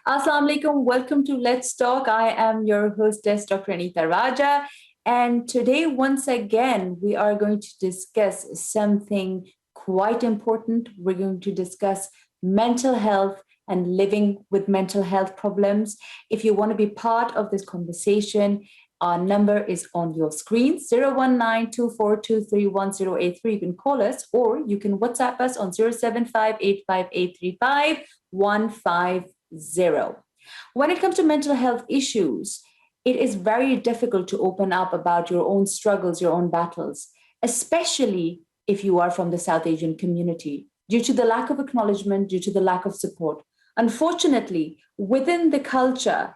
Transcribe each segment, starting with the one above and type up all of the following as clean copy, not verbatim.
Assalamu alaikum. Welcome to Let's Talk. I am your hostess, Dr. Anita Raja. And today, once again, we are going to discuss something quite important. We're going to discuss mental health and living with mental health problems. If you want to be part of this conversation, our number is on your screen, 019-242-31083. You can call us or you can WhatsApp us on 075-858-35150. When it comes to mental health issues, it is very difficult to open up about your own struggles, your own battles, especially if you are from the South Asian community, due to the lack of acknowledgement, due to the lack of support. Unfortunately, within the culture,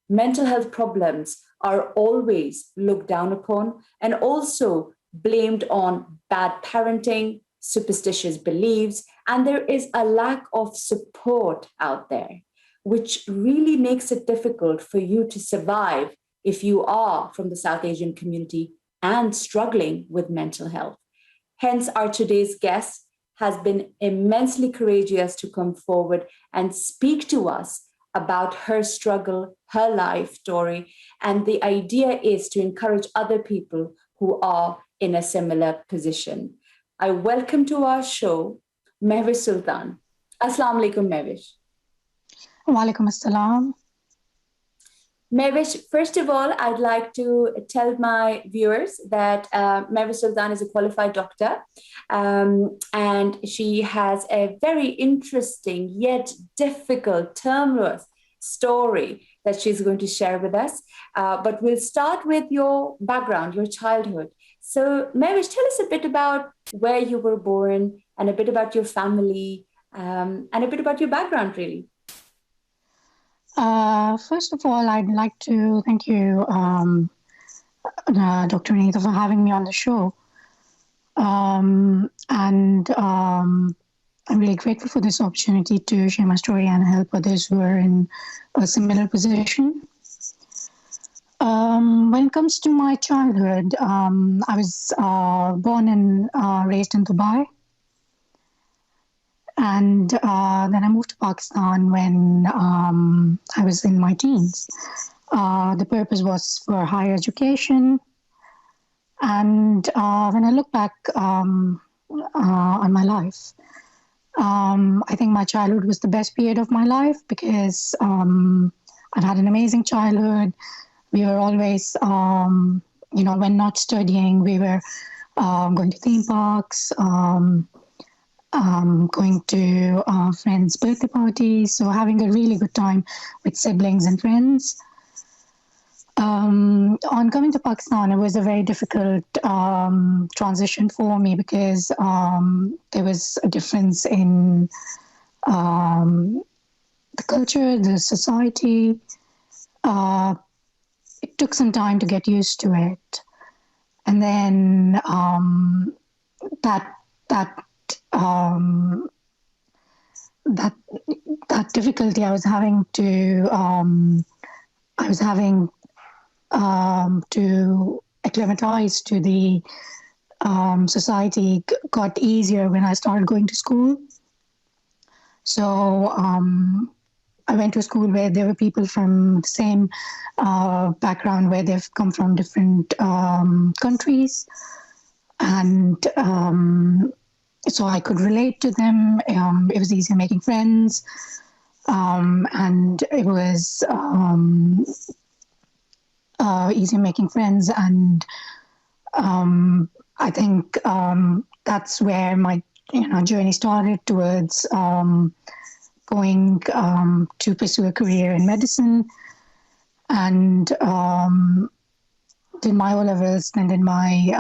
mental health problems are always looked down upon and also blamed on bad parenting, superstitious beliefs, and there is a lack of support out there, which really makes it difficult for you to survive if you are from the South Asian community and struggling with mental health. Hence, our today's guest has been immensely courageous to come forward and speak to us about her struggle, her life story. And the idea is to encourage other people who are in a similar position. I welcome to our show, Mahwish Sultan. Assalamu alaikum, Mahwish. Walaikum assalam. Mahwish, first of all, I'd like to tell my viewers that Mahwish Sultan is a qualified doctor, and she has a very interesting yet difficult, termless story that she's going to share with us. But we'll start with your background, your childhood. So, Mahwish, tell us a bit about where you were born and a bit about your family and a bit about your background, really. First of all, I'd like to thank you, Dr. Anita, for having me on the show. I'm really grateful for this opportunity to share my story and help others who are in a similar position. When it comes to my childhood, I was born and raised in Dubai. And then I moved to Pakistan when I was in my teens. The purpose was for higher education. And when I look back on my life, I think my childhood was the best period of my life because I've had an amazing childhood. We were always, when not studying, we were going to theme parks, going to friends' birthday parties, so having a really good time with siblings and friends. On coming to Pakistan, it was a very difficult transition for me because there was a difference in the culture, the society. It took some time to get used to it. And then that difficulty I was having to acclimatize to the society got easier when I started going to school. So I went to a school where there were people from the same background, where they've come from different countries, and so I could relate to them. It was easier making friends, and it was easier making friends. And I think that's where my journey started towards going to pursue a career in medicine, and did my O-levels, then did my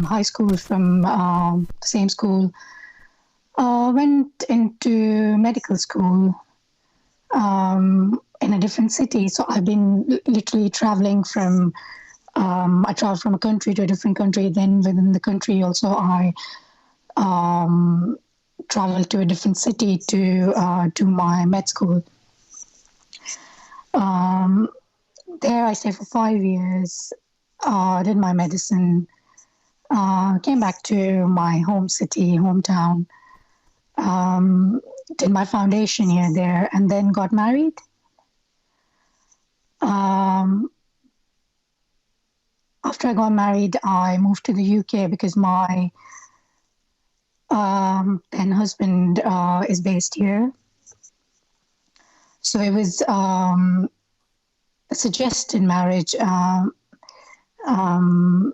high school from the same school. Went into medical school in a different city. So I've been literally traveling from, I traveled from a country to a different country. Then within the country also, I traveled to a different city to do my med school. Um, there I stayed for 5 years, did my medicine, came back to my home city, hometown, um, did my foundation year there, and then got married. Um, After I got married, I moved to the UK because my then husband is based here. So it was a suggested marriage, um,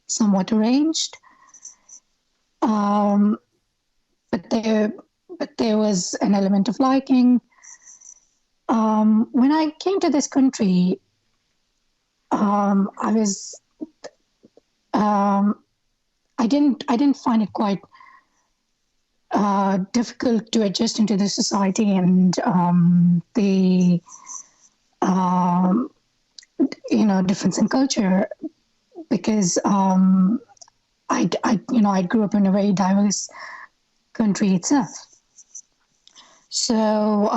somewhat arranged. Um, but there was an element of liking. When I came to this country, I was I didn't find it quite difficult to adjust into the society and the difference in culture, because I grew up in a very diverse country itself. So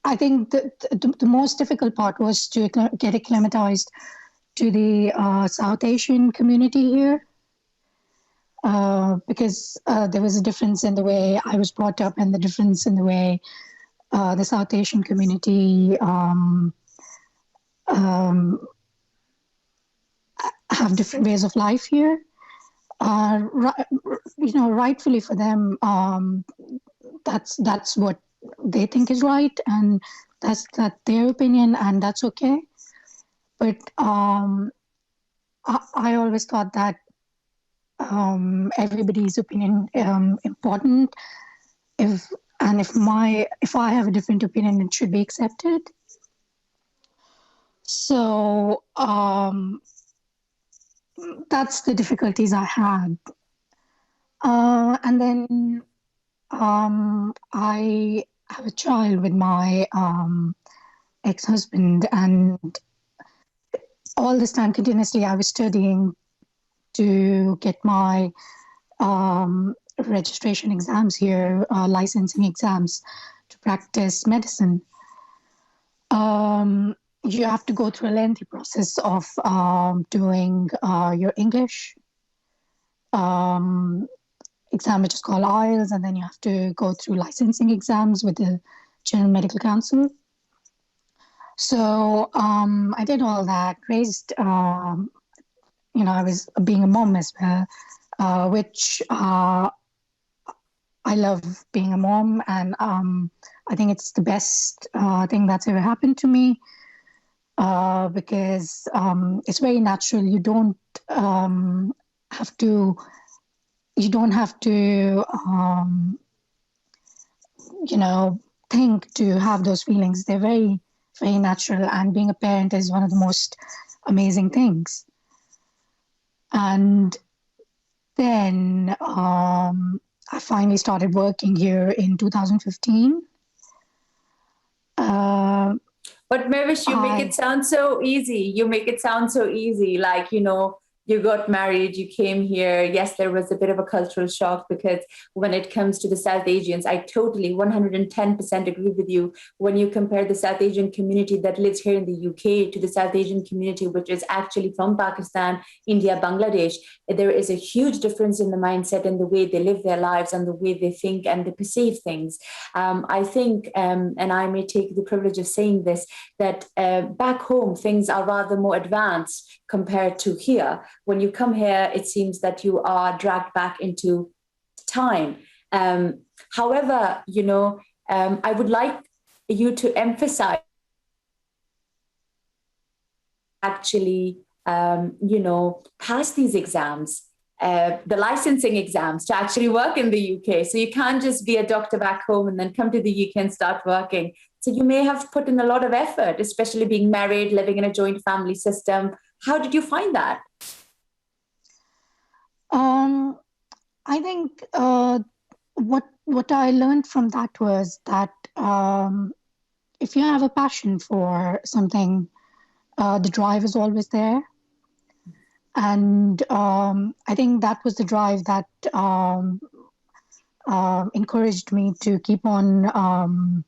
I think the most difficult part was to get acclimatized to the South Asian community here, because there was a difference in the way I was brought up and the difference in the way the South Asian community have different ways of life here. Rightfully for them, that's what they think is right, and that's their opinion, and that's okay. But I always thought that everybody's opinion important. If I have a different opinion, it should be accepted. So that's the difficulties I had. And then I have a child with my ex-husband, and all this time continuously I was studying to get my registration exams here, licensing exams to practice medicine. You have to go through a lengthy process of doing your English exam, which is called IELTS, and then you have to go through licensing exams with the General Medical Council. So I did all that, raised, I was being a mom as well, which I love being a mom, and I think it's the best thing that's ever happened to me, because it's very natural. You don't have to think to have those feelings. They're very, very natural, and being a parent is one of the most amazing things. And then I finally started working here in 2015. But Mahwish, you make it sound so easy. You make it sound so easy. Like, you got married, you came here. Yes, there was a bit of a cultural shock, because when it comes to the South Asians, I totally 110% agree with you. When you compare the South Asian community that lives here in the UK to the South Asian community, which is actually from Pakistan, India, Bangladesh, there is a huge difference in the mindset and the way they live their lives and the way they think and they perceive things. I think, and I may take the privilege of saying this, that back home, things are rather more advanced compared to here. When you come here, it seems that you are dragged back into time. However, I would like you to emphasize actually, pass these exams, the licensing exams to actually work in the UK. So you can't just be a doctor back home and then come to the UK and start working. So you may have put in a lot of effort, especially being married, living in a joint family system. How did you find that? I think what I learned from that was that if you have a passion for something, the drive is always there. And I think that was the drive that encouraged me to keep on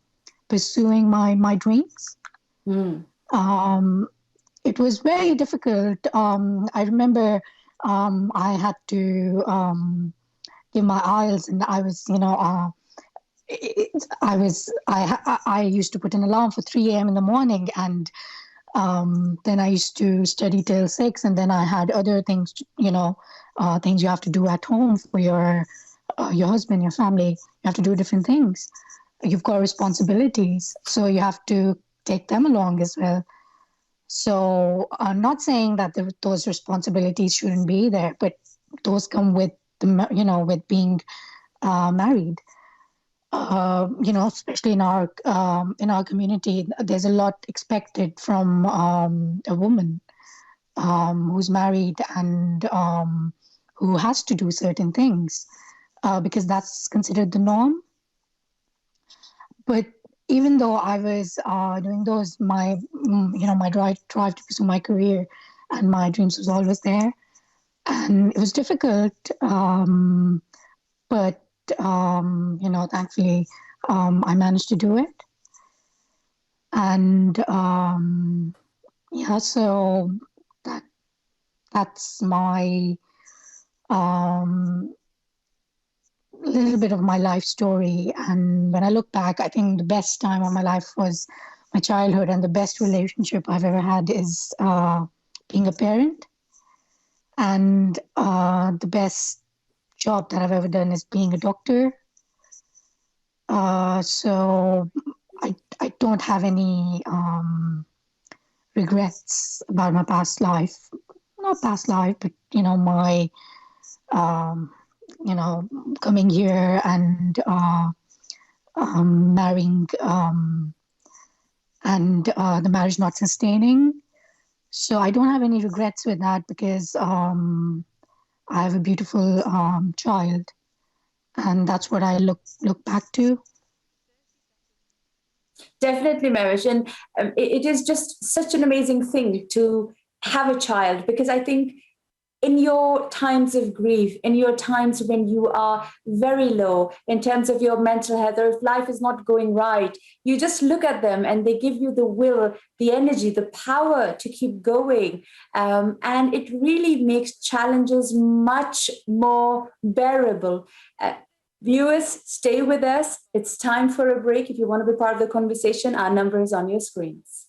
pursuing my dreams. Mm. It was very difficult. I remember I had to give my IELTS, and I was, I used to put an alarm for 3 a.m. in the morning, and then I used to study till 6, and then I had other things, things you have to do at home for your husband, your family. You have to do different things. You've got responsibilities, so you have to take them along as well. So I'm not saying that those responsibilities shouldn't be there, but those come with with being married. Especially in our community, there's a lot expected from a woman who's married and who has to do certain things because that's considered the norm. But even though I was doing those, my drive to pursue my career and my dreams was always there, and it was difficult. But thankfully, I managed to do it, and so that's my little bit of my life story. And when I look back, I think the best time of my life was my childhood, and the best relationship I've ever had is being a parent. And the best job that I've ever done is being a doctor. So I don't have any regrets about my past life. Not past life, but my coming here and marrying and the marriage not sustaining. So I don't have any regrets with that because I have a beautiful child, and that's what I look back to. Definitely, Mahwish. And it is just such an amazing thing to have a child, because I think in your times of grief, in your times when you are very low in terms of your mental health, or if life is not going right, you just look at them and they give you the will, the energy, the power to keep going. And it really makes challenges much more bearable. Viewers, stay with us. It's time for a break. If you want to be part of the conversation, our number is on your screens.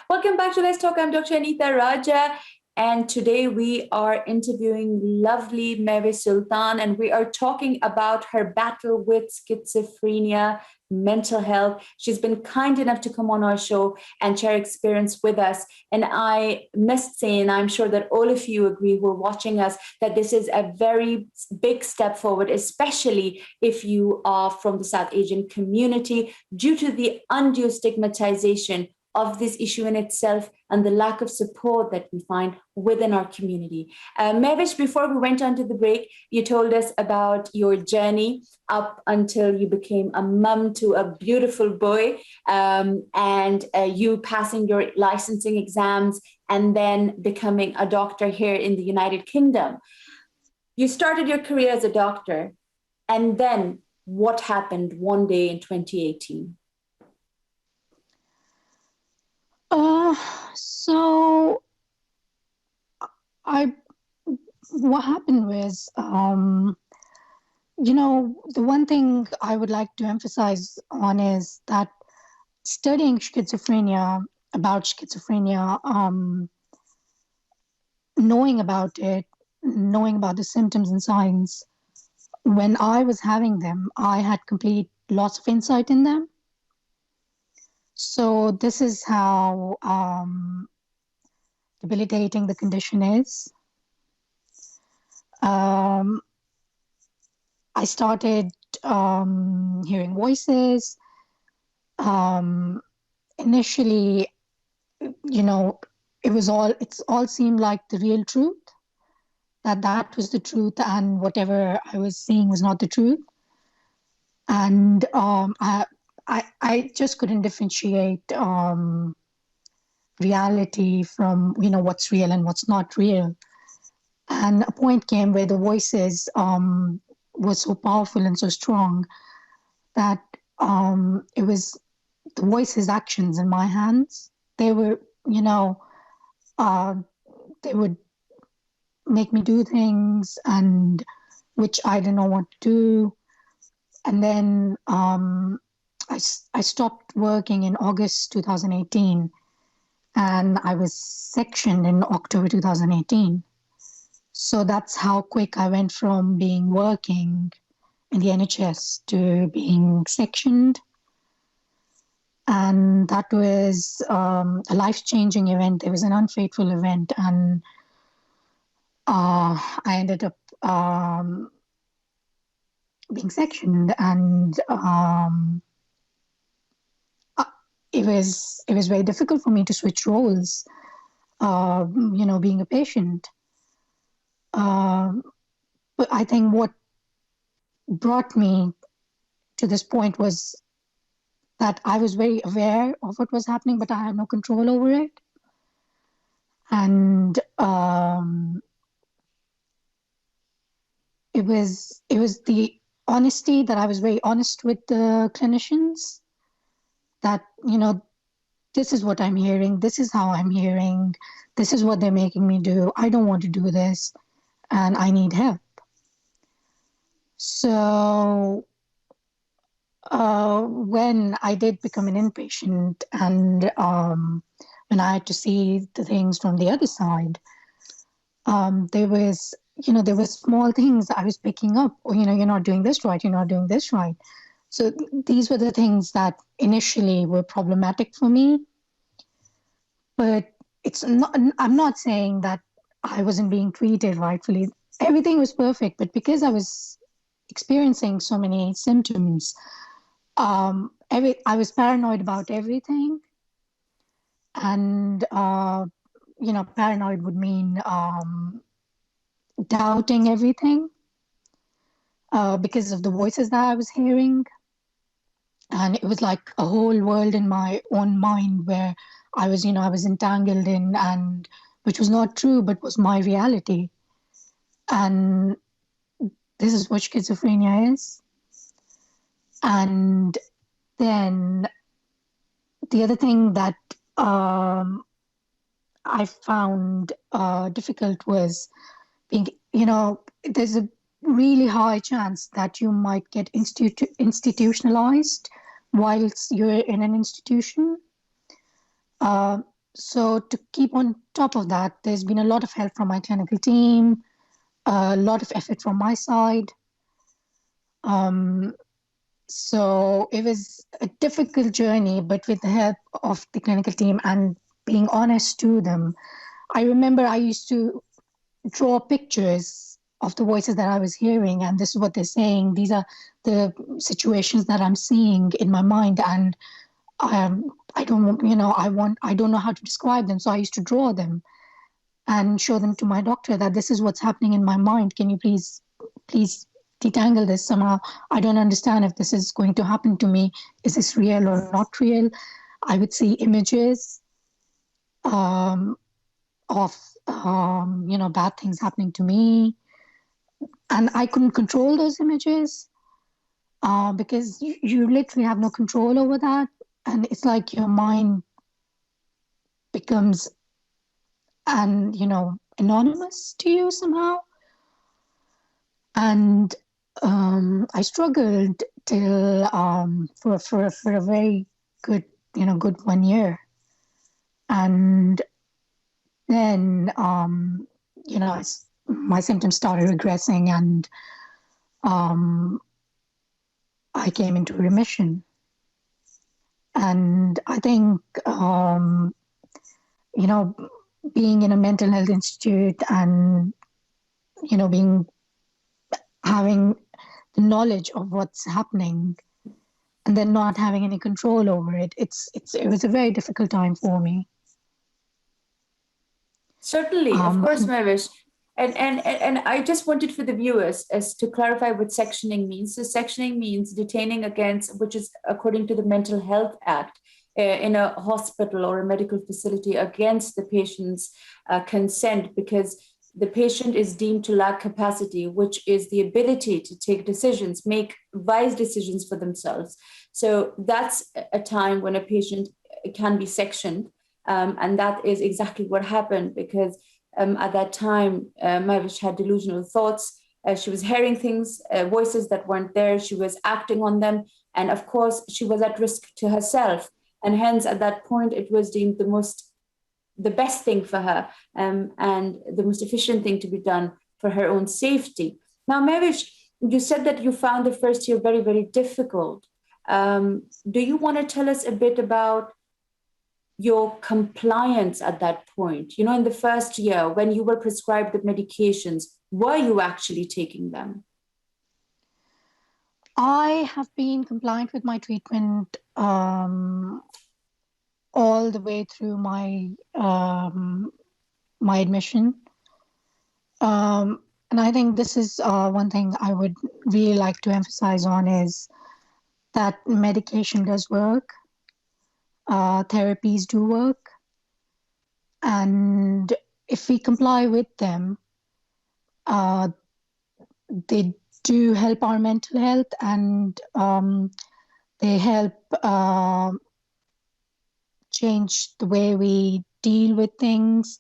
Welcome back to Let's Talk. I'm Dr. Anita Raja, and today we are interviewing lovely Mahwish Sultan, and we are talking about her battle with schizophrenia, mental health. She's been kind enough to come on our show and share experience with us. And I must say, and I'm sure that all of you agree who are watching us, that this is a very big step forward, especially if you are from the South Asian community, due to the undue stigmatization of this issue in itself and the lack of support that we find within our community. Mahwish, before we went on to the break, you told us about your journey up until you became a mum to a beautiful boy, and you passing your licensing exams and then becoming a doctor here in the United Kingdom. You started your career as a doctor, and then what happened one day in 2018? So what happened was, the one thing I would like to emphasize on is that studying about schizophrenia, knowing about it, knowing about the symptoms and signs, when I was having them, I had complete loss of insight in them. So this is how debilitating the condition is. I started hearing voices. Initially, it all seemed like the real truth, that was the truth, and whatever I was seeing was not the truth. And I just couldn't differentiate reality from, what's real and what's not real. And a point came where the voices were so powerful and so strong that it was the voices' actions in my hands. They were, uh, they would make me do things and which I didn't know what to do. And then I stopped working in August 2018, and I was sectioned in October 2018. So that's how quick I went from being working in the NHS to being sectioned. And that was a life-changing event. It was an unfaithful event, and I ended up being sectioned, and it was very difficult for me to switch roles. Being a patient. But I think what brought me to this point was that I was very aware of what was happening, but I had no control over it. And it was the honesty that I was very honest with the clinicians that, this is what I'm hearing, this is how I'm hearing, this is what they're making me do. I don't want to do this, and I need help. So when I did become an inpatient, and when I had to see the things from the other side, there were small things I was picking up. Oh, you're not doing this right. You're not doing this right. So these were the things that initially were problematic for me. But it's not. I'm not saying that I wasn't being treated rightfully. Everything was perfect, but because I was experiencing so many symptoms, I was paranoid about everything, and paranoid would mean doubting everything because of the voices that I was hearing, and it was like a whole world in my own mind where I was entangled in, and which was not true, but was my reality, and this is what schizophrenia is. And then the other thing that I found difficult was being, there's a really high chance that you might get institutionalized whilst you're in an institution. So to keep on top of that, there's been a lot of help from my clinical team, a lot of effort from my side. So it was a difficult journey, but with the help of the clinical team and being honest to them. I remember I used to draw pictures of the voices that I was hearing, and this is what they're saying. These are the situations that I'm seeing in my mind, and I don't know how to describe them. So I used to draw them and show them to my doctor that this is what's happening in my mind. Can you please detangle this somehow? I don't understand if this is going to happen to me. Is this real or not real? I would see images of bad things happening to me, and I couldn't control those images because you literally have no control over that, and it's like your mind becomes anonymous to you somehow. And I struggled till for a very good 1 year, and then my symptoms started regressing, and I came into remission. And I think being in a mental health institute and having the knowledge of what's happening and then not having any control over it, it was a very difficult time for me. Certainly, of course, Mahwish. And I just wanted for the viewers as to clarify what sectioning means. So sectioning means detaining against, which is according to the Mental Health Act, in a hospital or a medical facility against the patient's consent, because the patient is deemed to lack capacity, which is the ability to take decisions, make wise decisions for themselves. So that's a time when a patient can be sectioned. And that is exactly what happened, because at that time, Mahwish had delusional thoughts. She was hearing things, voices that weren't there. She was acting on them. And of course, she was at risk to herself. And hence, at that point, it was deemed the best thing for her, and the most efficient thing to be done for her own safety. Now, Mahwish, you said that you found the first year very, very difficult. Do you want to tell us a bit about your compliance at that point? You know, in the first year, when you were prescribed the medications, were you actually taking them? I have been compliant with my treatment all the way through my admission. And I think this is one thing I would really like to emphasize on, is that medication does work, therapies do work, and if we comply with them, they do help our mental health, and they help change the way we deal with things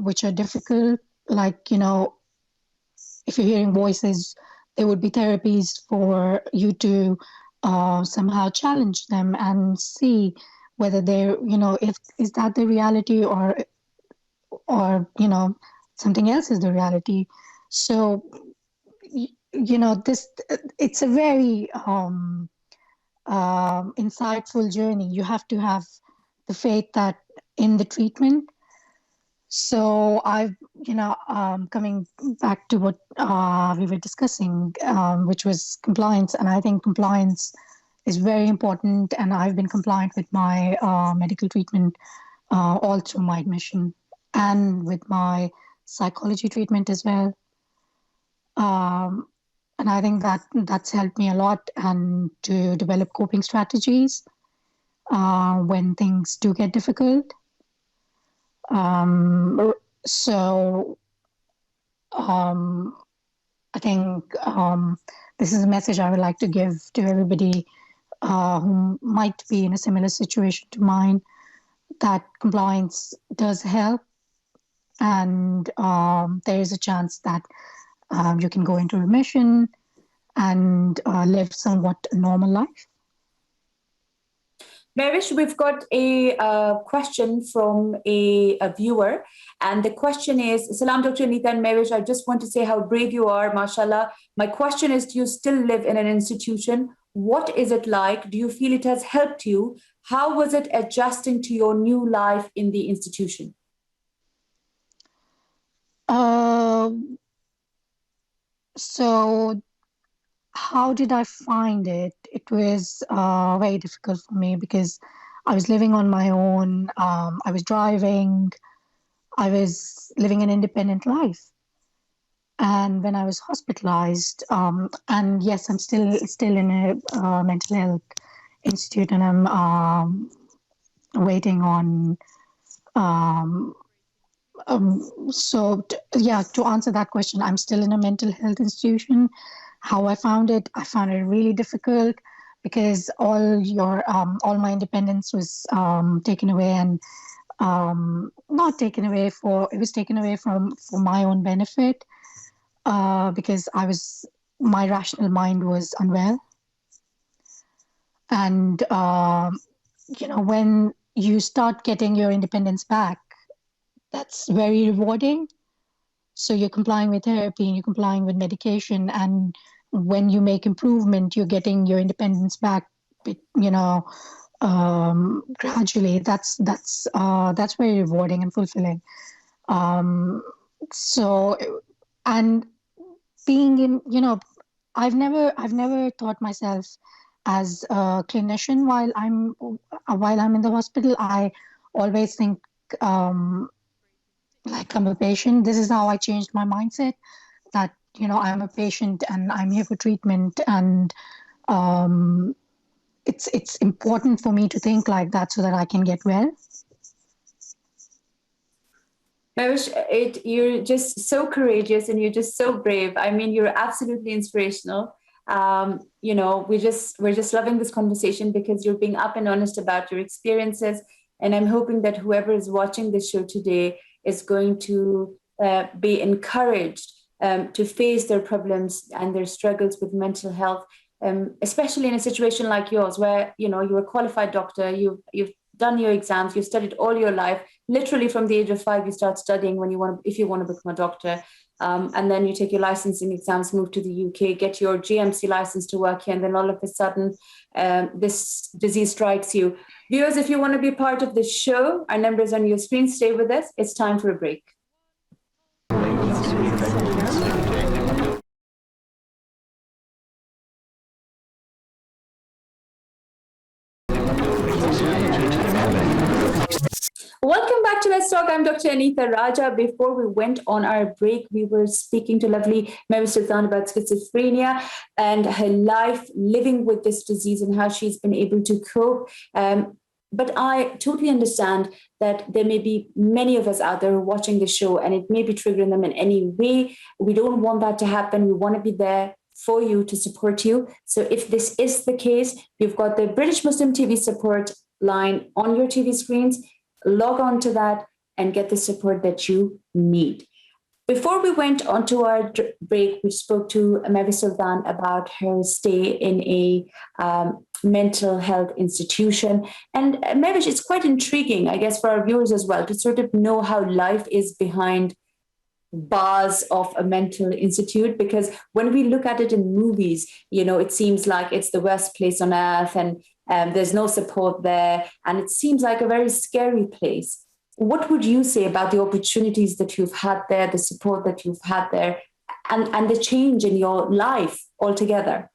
which are difficult. Like, you know, if you're hearing voices, there would be therapies for you to somehow challenge them and see whether they're, you know, if is that the reality, or you know, something else is the reality. So you know, this, it's a very insightful journey. You have to have the faith that in the treatment. So I've, you know, coming back to what we were discussing, which was compliance, and I think compliance is very important. And I've been compliant with my medical treatment all through my admission, and with my psychology treatment as well. And I think that that's helped me a lot, and to develop coping strategies when things do get difficult. So I think this is a message I would like to give to everybody who might be in a similar situation to mine, that compliance does help, and there is a chance that you can go into remission and live somewhat a normal life. Mahwish, we've got a question from a viewer, and the question is, Salam, Dr. Anita and Mahwish, I just want to say how brave you are, mashallah. My question is, do you still live in an institution? What is it like? Do you feel it has helped you? How was it adjusting to your new life in the institution? So how did I find it? It was very difficult for me, because I was living on my own. I was driving. I was living an independent life. And when I was hospitalized, and yes, I'm still in a mental health institute, and I'm waiting on. To answer that question, I'm still in a mental health institution. How I found it really difficult, because all my independence was taken away, and not taken away it was taken away for my own benefit, because my rational mind was unwell. And you know, when you start getting your independence back, that's very rewarding. So you're complying with therapy, and you're complying with medication, and when you make improvement, you're getting your independence back, you know, gradually. That's very rewarding and fulfilling. So, and being in, you know, I've never thought myself as a clinician while I'm in the hospital. I always think like I'm a patient. This is how I changed my mindset, that, you know, I'm a patient and I'm here for treatment. And it's important for me to think like that so that I can get well. Mahwish, you're just so courageous and you're just so brave. I mean, you're absolutely inspirational. We're just loving this conversation because you're being up and honest about your experiences. And I'm hoping that whoever is watching this show today is going to be encouraged to face their problems and their struggles with mental health, especially in a situation like yours, where you're a qualified doctor, you've done your exams, you've studied all your life. Literally from the age of 5, you start studying if you want to become a doctor. And then you take your licensing exams, move to the UK, get your GMC license to work here, and then all of a sudden, this disease strikes you. Viewers, if you want to be part of this show, our number is on your screen. Stay with us. It's time for a break. Welcome back to Let's Talk. I'm Dr. Anita Raja. Before we went on our break, we were speaking to lovely Mahwish Sultan about schizophrenia and her life living with this disease and how she's been able to cope. But I totally understand that there may be many of us out there watching the show and it may be triggering them in any way. We don't want that to happen. We want to be there for you to support you. So if this is the case, you've got the British Muslim TV support line on your TV screens. Log on to that and get the support that you need. Before we went on to our break, we spoke to Mahwish Sultan about her stay in a mental health institution. And Mahwish, it's quite intriguing, I guess, for our viewers as well, to sort of know how life is behind bars of a mental institute, because when we look at it in movies, it seems like it's the worst place on earth and there's no support there, and it seems like a very scary place. What would you say about the opportunities that you've had there, the support that you've had there, and the change in your life altogether?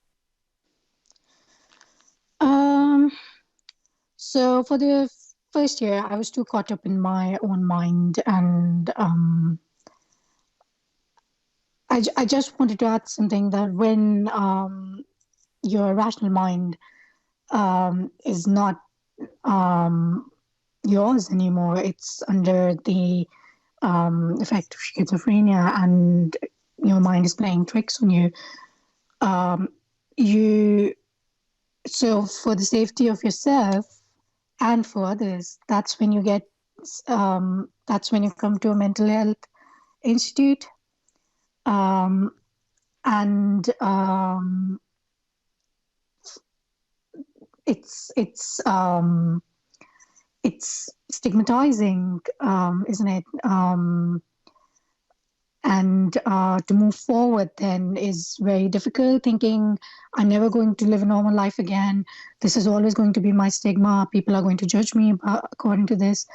So for the first year, I was too caught up in my own mind, and I just wanted to add something that when your rational mind is not yours anymore, it's under the effect of schizophrenia, and your mind is playing tricks on you. So for the safety of yourself and for others, that's when you come to a mental health institute. It's stigmatizing, isn't it? And to move forward then is very difficult, thinking I'm never going to live a normal life again. This is always going to be my stigma. People are going to judge me according to this.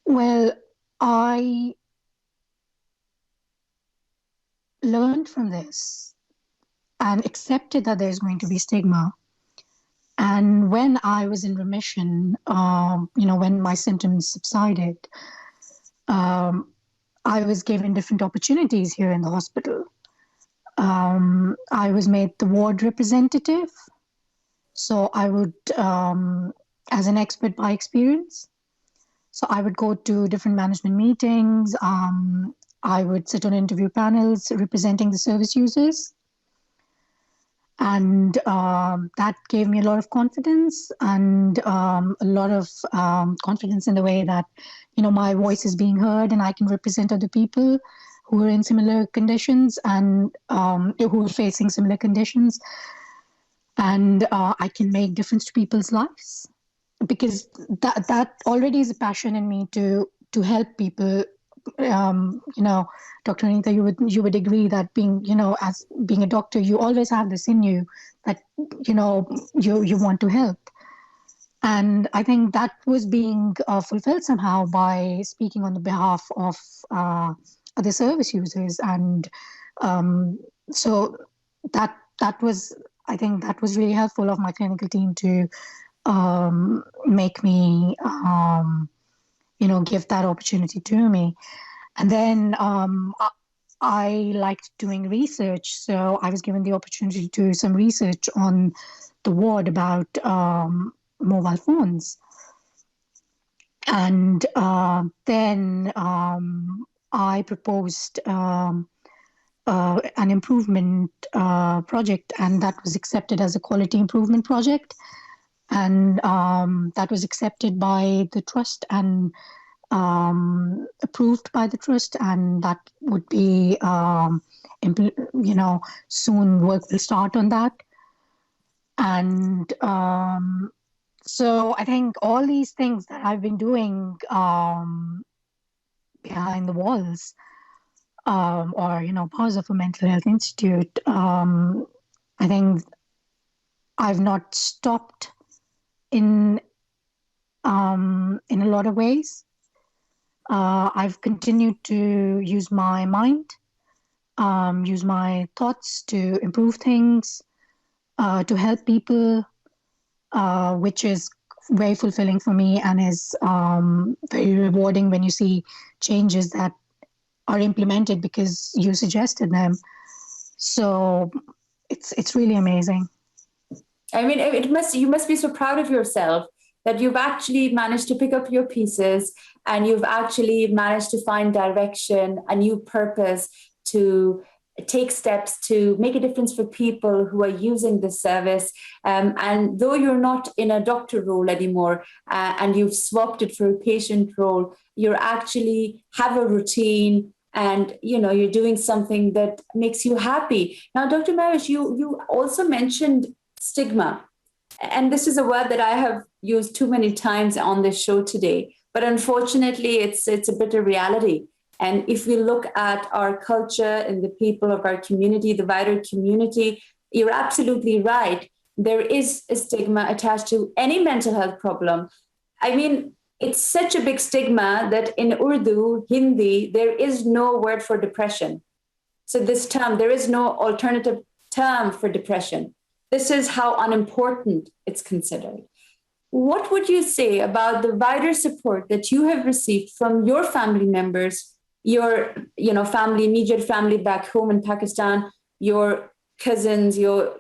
Well, I learned from this and accepted that there's going to be stigma. And when I was in remission, when my symptoms subsided, I was given different opportunities here in the hospital. I was made the ward representative. So I would, as an expert by experience, so I would go to different management meetings. I would sit on interview panels representing the service users. And that gave me a lot of confidence, and a lot of confidence in the way that, my voice is being heard and I can represent other people who are in similar conditions and who are facing similar conditions. And I can make difference to people's lives, because that already is a passion in me to help people. Dr. Anita, you would agree that as being a doctor, you always have this in you that, you want to help. And I think that was being fulfilled somehow by speaking on the behalf of other service users. And so that was, I think that was really helpful of my clinical team to make me, give that opportunity to me. And then I liked doing research. So I was given the opportunity to do some research on the ward about mobile phones. And then I proposed an improvement project, and that was accepted as a quality improvement project. And that was accepted by the trust and approved by the trust, and that would be, soon work will start on that. And so I think all these things that I've been doing behind the walls, or powers of a mental health institute, I think I've not stopped in a lot of ways. I've continued to use my mind, use my thoughts to improve things, to help people, which is very fulfilling for me and is very rewarding when you see changes that are implemented because you suggested them. So it's really amazing. I mean, you must be so proud of yourself that you've actually managed to pick up your pieces and you've actually managed to find direction, a new purpose, to take steps to make a difference for people who are using this service. And though you're not in a doctor role anymore, and you've swapped it for a patient role, you're actually have a routine, and you're doing something that makes you happy. Now, Dr. Mahwish, you also mentioned stigma. And this is a word that I have used too many times on this show today. But unfortunately, it's a bitter reality. And if we look at our culture and the people of our community, the wider community, you're absolutely right. There is a stigma attached to any mental health problem. I mean, it's such a big stigma that in Urdu, Hindi, there is no word for depression. So this term, there is no alternative term for depression. This is how unimportant it's considered. What would you say about the wider support that you have received from your family members, your family, immediate family back home in Pakistan, your cousins, your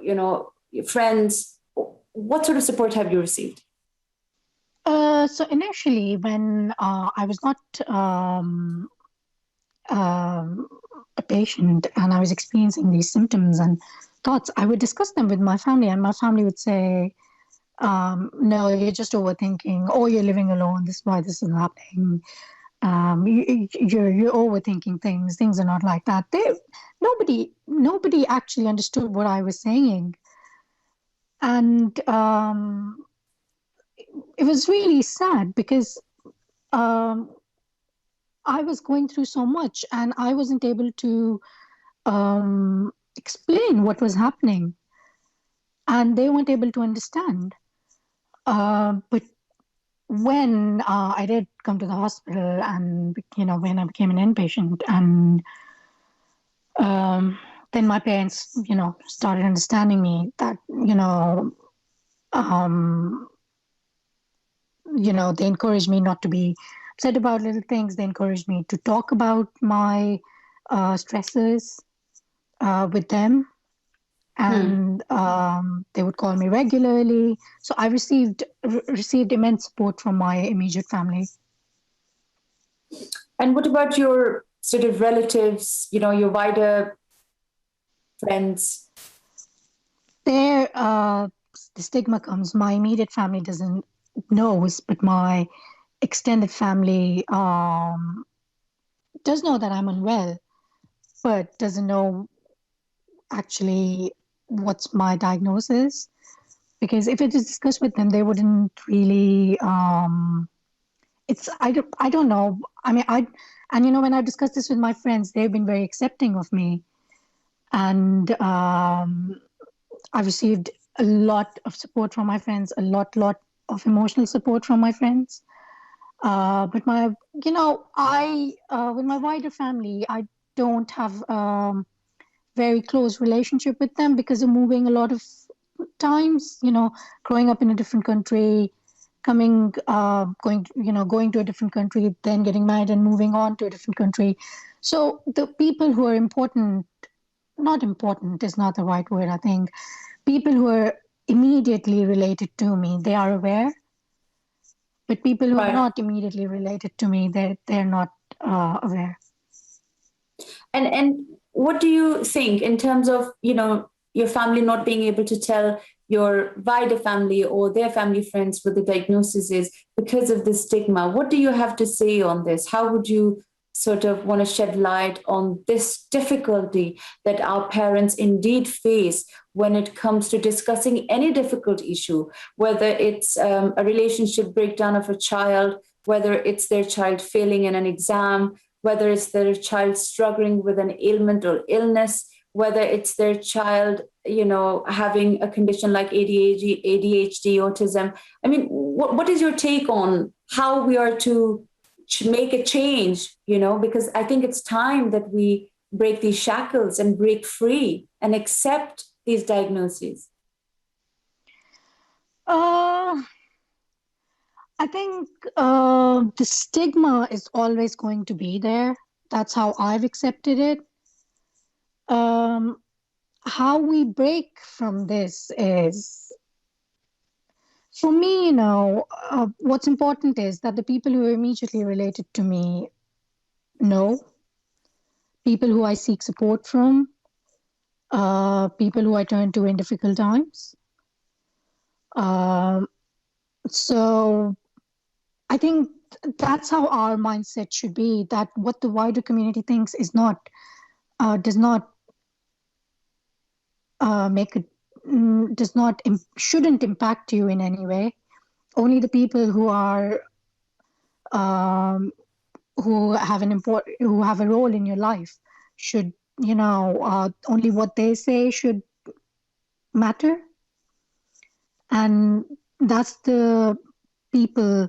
friends? What sort of support have you received? So initially, when I was not a patient and I was experiencing these symptoms and thoughts, I would discuss them with my family, and my family would say, no, you're just overthinking, or you're living alone, this is why this is happening. You're overthinking things. Things are not like that. Nobody actually understood what I was saying, and it was really sad because I was going through so much, and I wasn't able to explain what was happening, and they weren't able to understand. But when I did come to the hospital, and when I became an inpatient, and then my parents started understanding me, that they encouraged me not to be upset about little things. They encouraged me to talk about my stresses with them, and they would call me regularly. So I received immense support from my immediate family. And what about your sort of relatives, your wider friends? There, the stigma comes. My immediate family doesn't know, but my extended family does know that I'm unwell, but doesn't know actually what's my diagnosis. Because if it is discussed with them, they wouldn't really. I don't know. I mean, when I discussed this with my friends, they've been very accepting of me, and I've received a lot of support from my friends, a lot of emotional support from my friends. But with my wider family, I don't have very close relationship with them because of moving a lot of times, growing up in a different country, going to a different country, then getting married and moving on to a different country. So the people who are not important is not the right word, I think. People who are immediately related to me, they are aware. But people who are Right. not immediately related to me, they're not aware. And what do you think in terms of, your family not being able to tell your wider family or their family friends what the diagnosis is because of the stigma? What do you have to say on this? How would you sort of want to shed light on this difficulty that our parents indeed face when it comes to discussing any difficult issue, whether it's a relationship breakdown of a child, whether it's their child failing in an exam, whether it's their child struggling with an ailment or illness, whether it's their child, having a condition like ADHD, autism. I mean, what is your take on how we are to make a change, because I think it's time that we break these shackles and break free and accept these diagnoses. I think the stigma is always going to be there. That's how I've accepted it. How we break from this is, for me, what's important is that the people who are immediately related to me know, people who I seek support from, people who I turn to in difficult times. So I think that's how our mindset should be, that what the wider community thinks is not, does not make it, shouldn't impact you in any way. Only the people who are, who have who have a role in your life should, only what they say should matter. And that's the people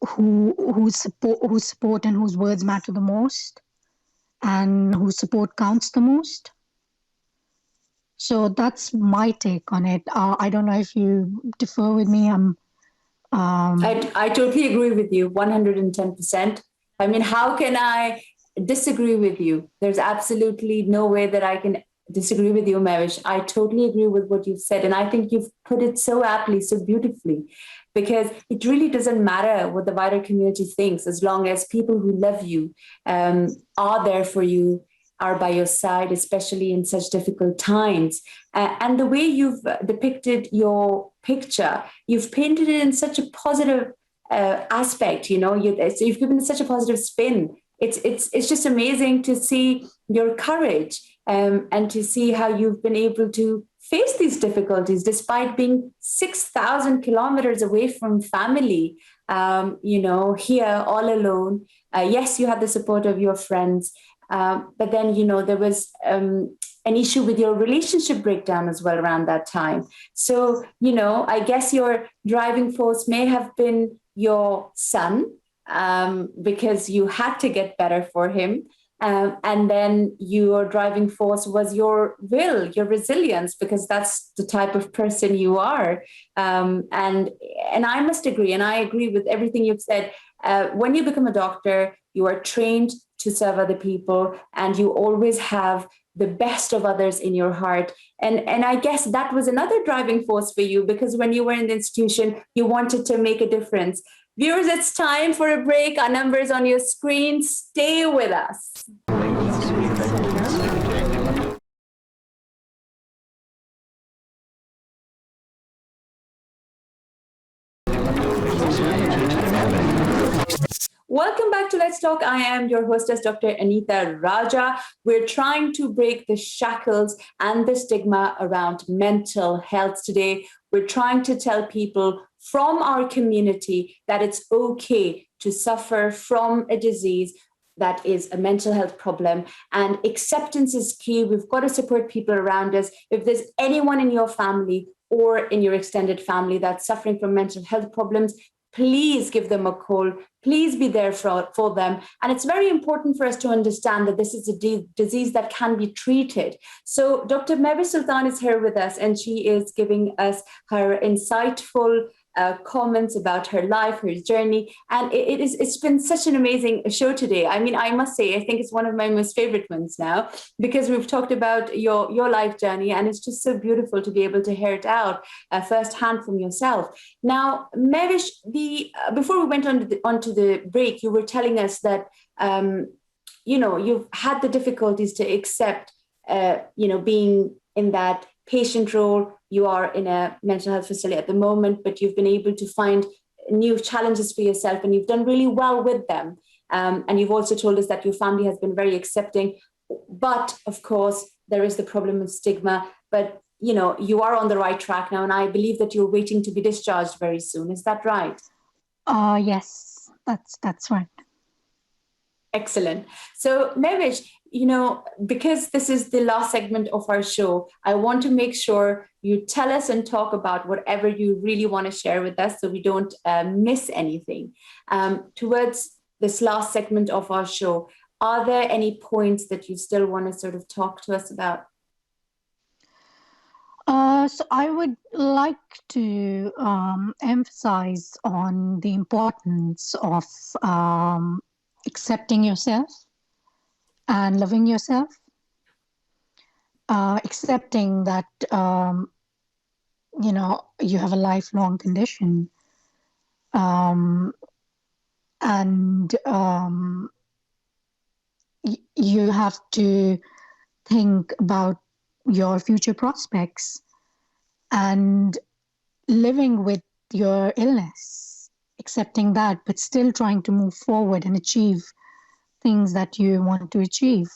who support and whose words matter the most, and whose support counts the most. So that's my take on it. I don't know if you differ with me. I totally agree with you 110%. I mean, how can I disagree with you? There's absolutely no way that I can disagree with you, Mahwish. I totally agree with what you've said. And I think you've put it so aptly, so beautifully, because it really doesn't matter what the wider community thinks, as long as people who love you are there for you, are by your side, especially in such difficult times. And the way you've depicted your picture, you've painted it in such a positive aspect. So you've given it such a positive spin. It's just amazing to see your courage, and to see how you've been able to face these difficulties despite being 6,000 kilometers away from family. Here all alone. Yes, you had the support of your friends. But then, there was an issue with your relationship breakdown as well around that time. So, I guess your driving force may have been your son, because you had to get better for him. And then your driving force was your will, your resilience, because that's the type of person you are. And I must agree, and I agree with everything you've said. When you become a doctor, you are trained to serve other people, and you always have the best of others in your heart. And I guess that was another driving force for you, because when you were in the institution, you wanted to make a difference. Viewers, it's time for a break. Our number is on your screen. Stay with us. Welcome back to Let's Talk. I am your hostess, Dr. Anita Raja. We're trying to break the shackles and the stigma around mental health today. We're trying to tell people from our community that it's okay to suffer from a disease that is a mental health problem, and acceptance is key. We've got to support people around us. If there's anyone in your family or in your extended family that's suffering from mental health problems, please give them a call. Please be there for them. And it's very important for us to understand that this is a disease that can be treated. So Dr. Mahwish Sultan is here with us, and she is giving us her insightful comments about her life, her journey. And it's been such an amazing show today. I mean, I must say, I think it's one of my most favorite ones now, because we've talked about your life journey, and it's just so beautiful to be able to hear it out firsthand from yourself. Now, Mahwish, before we went onto the break, you were telling us that, you've had the difficulties to accept, being in that patient role. You are in a mental health facility at the moment, but you've been able to find new challenges for yourself, and you've done really well with them. And you've also told us that your family has been very accepting. But of course, there is the problem of stigma. But, you are on the right track now, and I believe that you're waiting to be discharged very soon. Is that right? Yes, that's right. Excellent. So, Mahwish, because this is the last segment of our show, I want to make sure you tell us and talk about whatever you really want to share with us, so we don't miss anything. Towards this last segment of our show, are there any points that you still want to sort of talk to us about? So I would like to emphasize on the importance of accepting yourself and loving yourself, accepting that, you have a lifelong condition, and you have to think about your future prospects and living with your illness, accepting that, but still trying to move forward and achieve things that you want to achieve.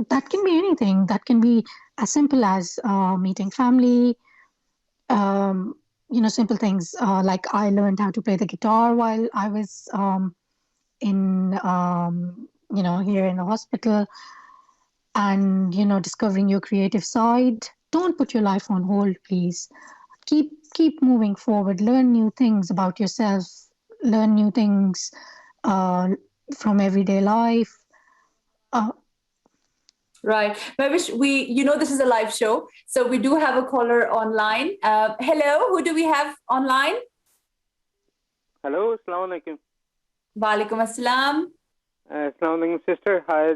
That can be anything. That can be as simple as meeting family, simple things like I learned how to play the guitar while I was in here in the hospital, and discovering your creative side. Don't put your life on hold, please. Keep moving forward. Learn new things about yourself. Learn new things from everyday life. Right. Mahwish, this is a live show, so we do have a caller online. Hello, who do we have online? Hello, Assalamu alaikum. Wa alaikum assalam. Assalamu alaikum, sister. Hi,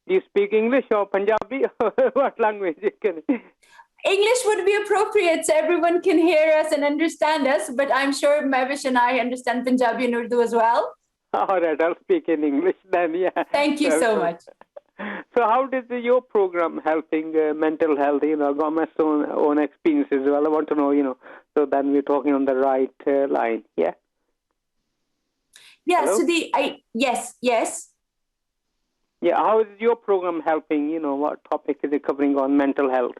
do you speak English or Punjabi? What language? English would be appropriate so everyone can hear us and understand us, but I'm sure Mahwish and I understand Punjabi and Urdu as well. All right, I'll speak in English then, yeah. Thank you so much. So how did your program helping mental health, got my own experience as well? I want to know, so then we're talking on the right line, yeah? Yeah, Hello? so yes. Yeah, how is your program helping, what topic is it covering on mental health?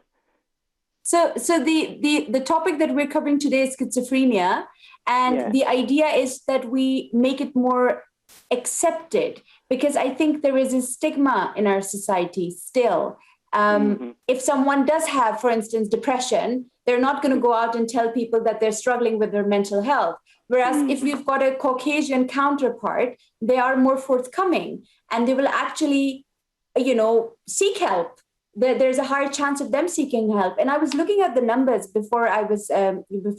So the topic that we're covering today is schizophrenia, and the idea is that we make it more accepted, because I think there is a stigma in our society still. If someone does have, for instance, depression, they're not going to go out and tell people that they're struggling with their mental health. Whereas if we've got a Caucasian counterpart, they are more forthcoming, and they will actually, seek help. There's a higher chance of them seeking help. And I was looking at the numbers before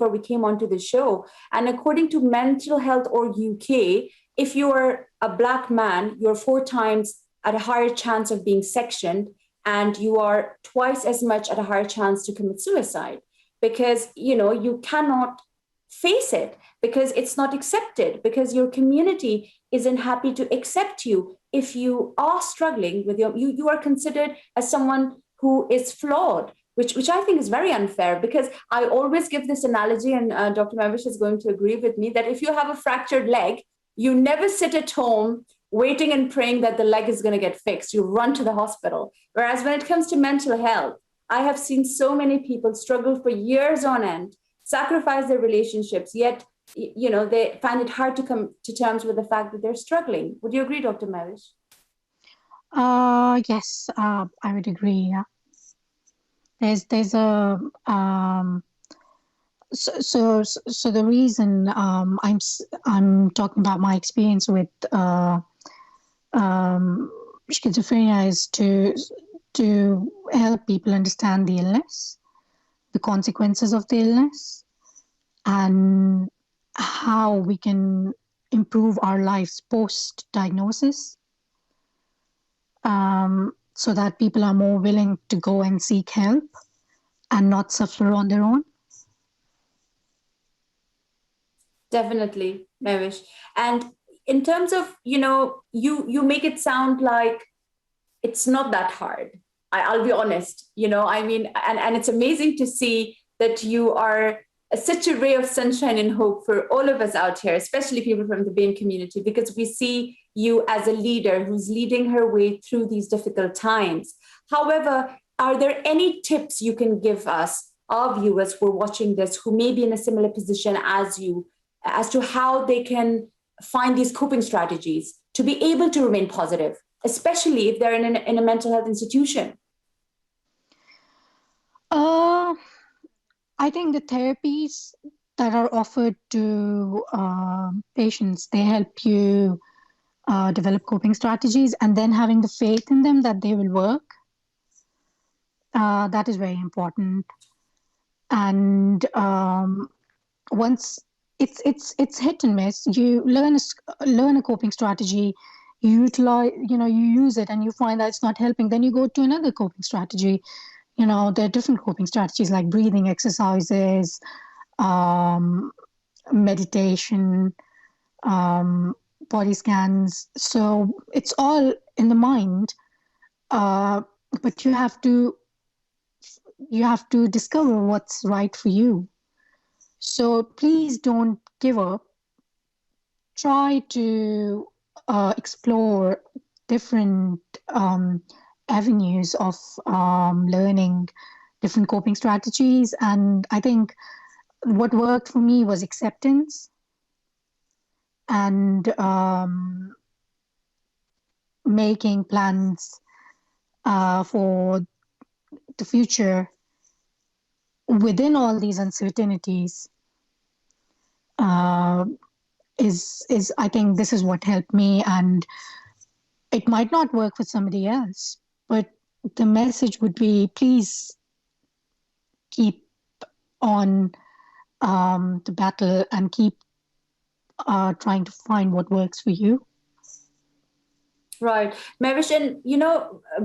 we came onto the show. And according to Mental Health or UK, if you are a Black man, you're 4 times at a higher chance of being sectioned, and you are twice as much at a higher chance to commit suicide, because, you cannot face it, because it's not accepted, because your community isn't happy to accept you. If you are struggling with you are considered as someone who is flawed, which I think is very unfair, because I always give this analogy, and Dr. Mahwish is going to agree with me, that if you have a fractured leg, you never sit at home waiting and praying that the leg is going to get fixed. You run to the hospital. Whereas when it comes to mental health, I have seen so many people struggle for years on end, sacrifice their relationships, yet they find it hard to come to terms with the fact that they're struggling. Would you agree, Dr. Mahwish? Yes, I would agree. Yeah, there's a so the reason I'm talking about my experience with schizophrenia is to help people understand the illness, the consequences of the illness, and how we can improve our lives post-diagnosis, so that people are more willing to go and seek help and not suffer on their own. Definitely, Mahwish. And in terms of, you make it sound like it's not that hard. I'll be honest, I mean, and it's amazing to see that you are such a ray of sunshine and hope for all of us out here, especially people from the BAME community, because we see you as a leader who's leading her way through these difficult times. However, are there any tips you can give us, our viewers who are watching this, who may be in a similar position as you, as to how they can find these coping strategies to be able to remain positive, especially if they're in a mental health institution? I think the therapies that are offered to patients, they help you develop coping strategies, and then having the faith in them that they will work. That is very important. And once it's hit and miss, you learn a coping strategy, you utilize, you use it, and you find that it's not helping. Then you go to another coping strategy. There are different coping strategies like breathing exercises, meditation, body scans. So it's all in the mind, but you have to discover what's right for you. So please don't give up. Try to explore different avenues of learning different coping strategies. And I think what worked for me was acceptance and making plans for the future within all these uncertainties. Is I think this is what helped me, and it might not work for somebody else, but the message would be, please keep on the battle and keep trying to find what works for you. Right. Mahwish, and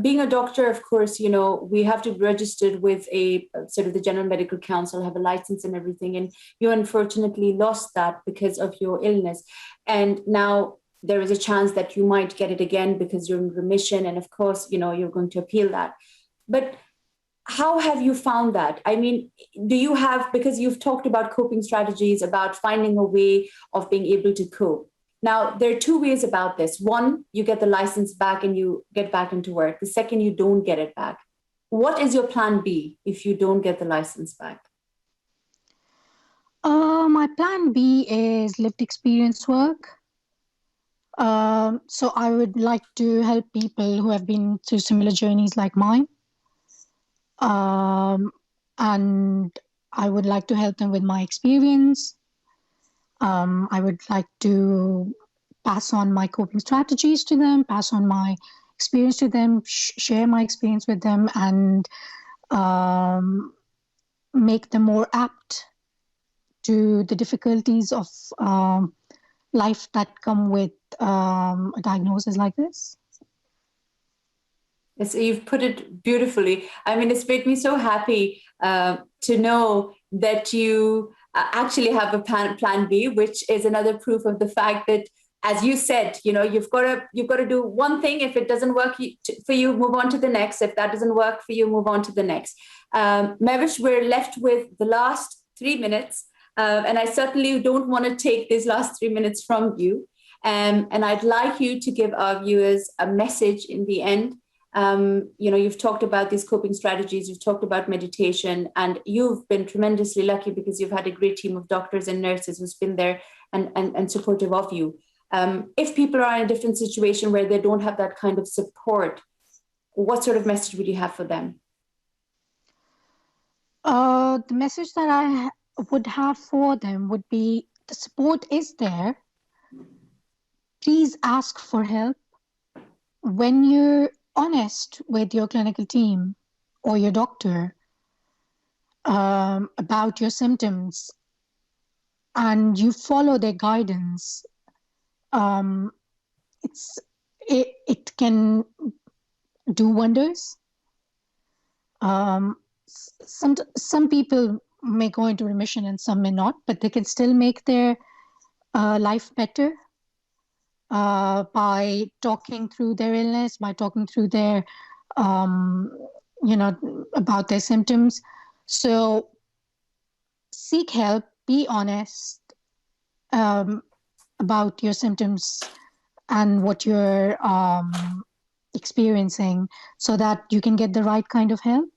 being a doctor, of course, we have to be registered with a sort of the General Medical Council, have a license and everything. And you unfortunately lost that because of your illness. And now there is a chance that you might get it again because you're in remission. And of course, you're going to appeal that. But how have you found that? I mean, do you have, because you've talked about coping strategies, about finding a way of being able to cope. Now, there are two ways about this. One, you get the license back and you get back into work. The second, you don't get it back. What is your plan B if you don't get the license back? My plan B is lived experience work. So I would like to help people who have been through similar journeys like mine. And I would like to help them with my experience. I would like to pass on my coping strategies to them, pass on my experience to them, share my experience with them, and make them more apt to the difficulties of life that come with a diagnosis like this. Yes, you've put it beautifully. I mean, it's made me so happy to know that you actually have a plan B, which is another proof of the fact that, as you said, you've got to do one thing. If it doesn't work for you, move on to the next. If that doesn't work for you, move on to the next. Mahwish, we're left with the last 3 minutes, and I certainly don't want to take these last 3 minutes from you. And I'd like you to give our viewers a message in the end. You've talked about these coping strategies, you've talked about meditation, and you've been tremendously lucky because you've had a great team of doctors and nurses who's been there and supportive of you. If people are in a different situation where they don't have that kind of support, what sort of message would you have for them? The message that I would have for them would be, the support is there. Please ask for help. When you're honest with your clinical team or your doctor about your symptoms, and you follow their guidance, it can do wonders. Some people may go into remission and some may not, but they can still make their life better by talking through their illness, by talking through their, about their symptoms. So seek help, be honest about your symptoms and what you're experiencing so that you can get the right kind of help.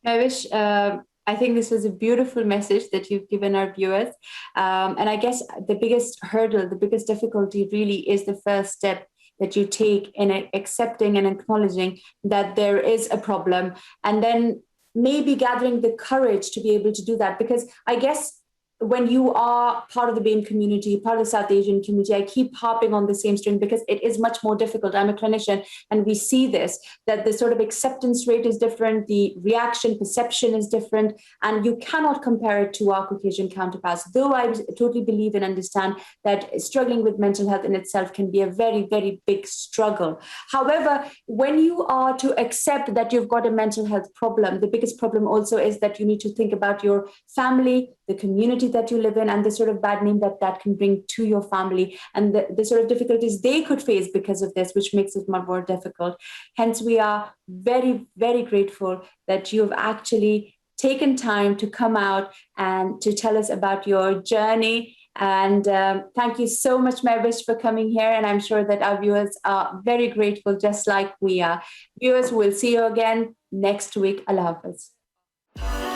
Mahwish, I think this was a beautiful message that you've given our viewers. And I guess the biggest hurdle, the biggest difficulty really is the first step that you take in accepting and acknowledging that there is a problem, and then maybe gathering the courage to be able to do that. Because I guess when you are part of the BAME community, part of the South Asian community, I keep harping on the same string because it is much more difficult. I'm a clinician and we see this, that the sort of acceptance rate is different, the reaction perception is different, and you cannot compare it to our Caucasian counterparts. Though I totally believe and understand that struggling with mental health in itself can be a very, very big struggle. However, when you are to accept that you've got a mental health problem, the biggest problem also is that you need to think about your family, the community that you live in, and the sort of bad name that that can bring to your family, and the sort of difficulties they could face because of this, which makes it much more difficult. Hence, we are very, very grateful that you've actually taken time to come out and to tell us about your journey. And thank you so much, Mahwish, for coming here. And I'm sure that our viewers are very grateful, just like we are. Viewers, we'll see you again next week. Allah Hafiz.